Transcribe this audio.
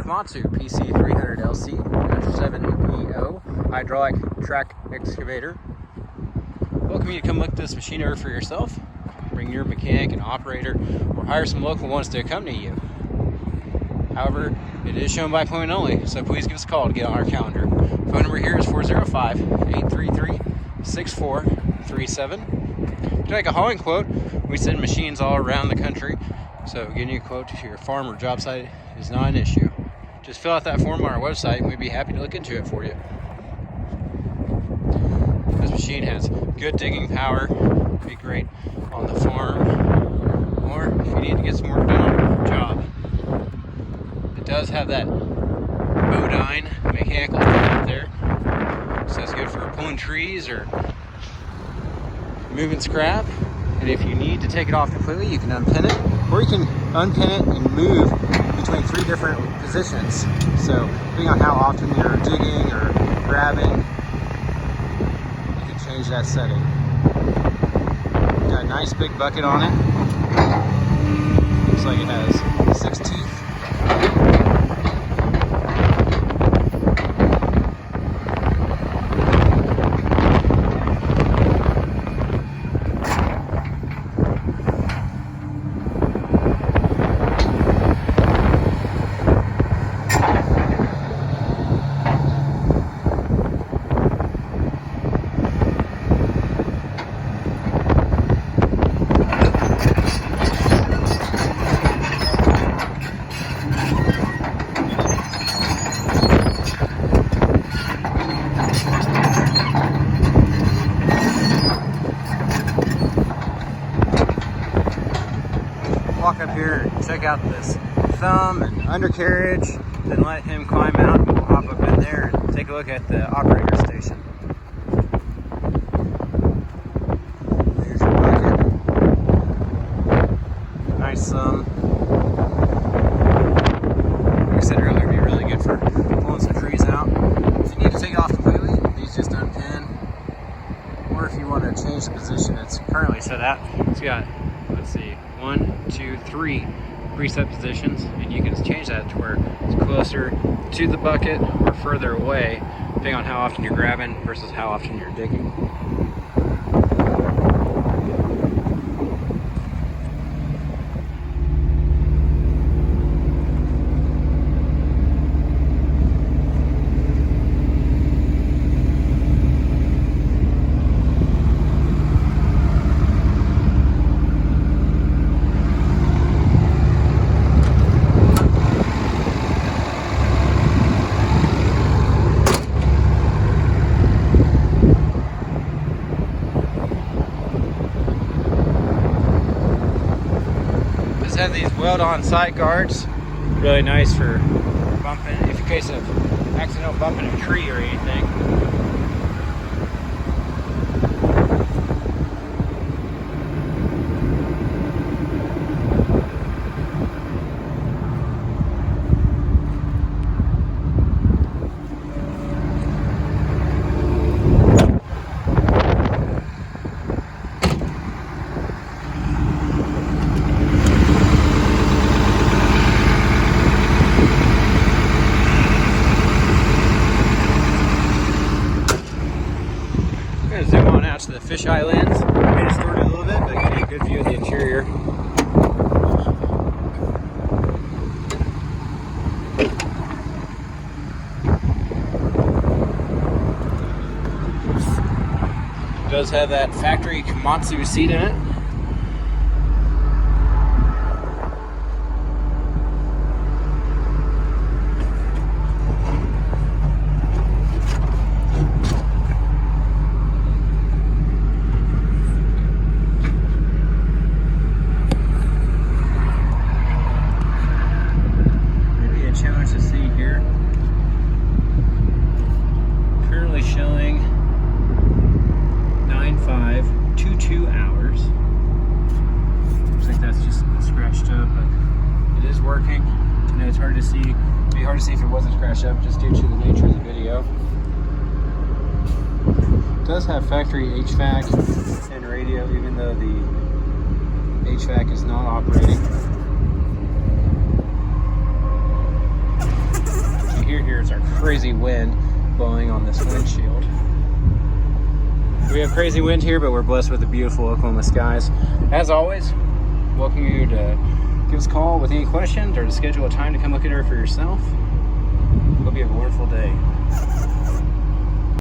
Komatsu PC300LC-7 hydraulic track excavator. Welcome you to come look at this machine over for yourself. Bring your mechanic and operator, or hire some local ones to accompany you. However, it is shown by appointment only, so please give us a call to get on our calendar. Phone number here is 405-833-6437. If you'd like a hauling quote, we send machines all around the country, so getting you a quote to your farm or job site is not an issue. Just fill out that form on our website and we'd be happy to look into it for you. This machine has good digging power, be great on the farm, or if you need to get some work done on the job. It does have that Bodine mechanical out there, so it's good for pulling trees or moving scrap. And if you need to take it off completely, you can unpin it, or you can unpin it and move between 3 different positions. So depending on how often you're digging or grabbing, you can change that setting. Got a nice big bucket on it. Looks like it has 6 teeth. Walk up here and check out this thumb and undercarriage, then let him climb out and we'll hop up in there and take a look at the operator station. There's your bucket. Nice thumb. Like I said earlier, it'd be really good for pulling some trees out. If you need to take it off completely, these just unpin. Or if you want to change the position it's currently set at, it's got, let's see, 1, 2, 3 preset positions, and you can change that to where it's closer to the bucket or further away, depending on how often you're grabbing versus how often you're digging. Have these weld-on side guards, really nice for bumping, if in case of accidental bumping a tree or anything. Zoom on out to the fisheye lens. I made it distort it a little bit, but give you a good view of the interior. It does have that factory Komatsu seat in it. To see here, currently showing 9:522 hours. Looks like that's just scratched up, but it is working. I know it's hard to see. It'd be hard to see if it wasn't scratched up, just due to the nature of the video. It does have factory HVAC and radio, even though the HVAC is not operating. crazy wind blowing on this windshield. We have crazy wind here, but we're blessed with the beautiful Oklahoma skies. As always, welcome you to give us a call with any questions or to schedule a time to come look at her for yourself. Hope you have a wonderful day.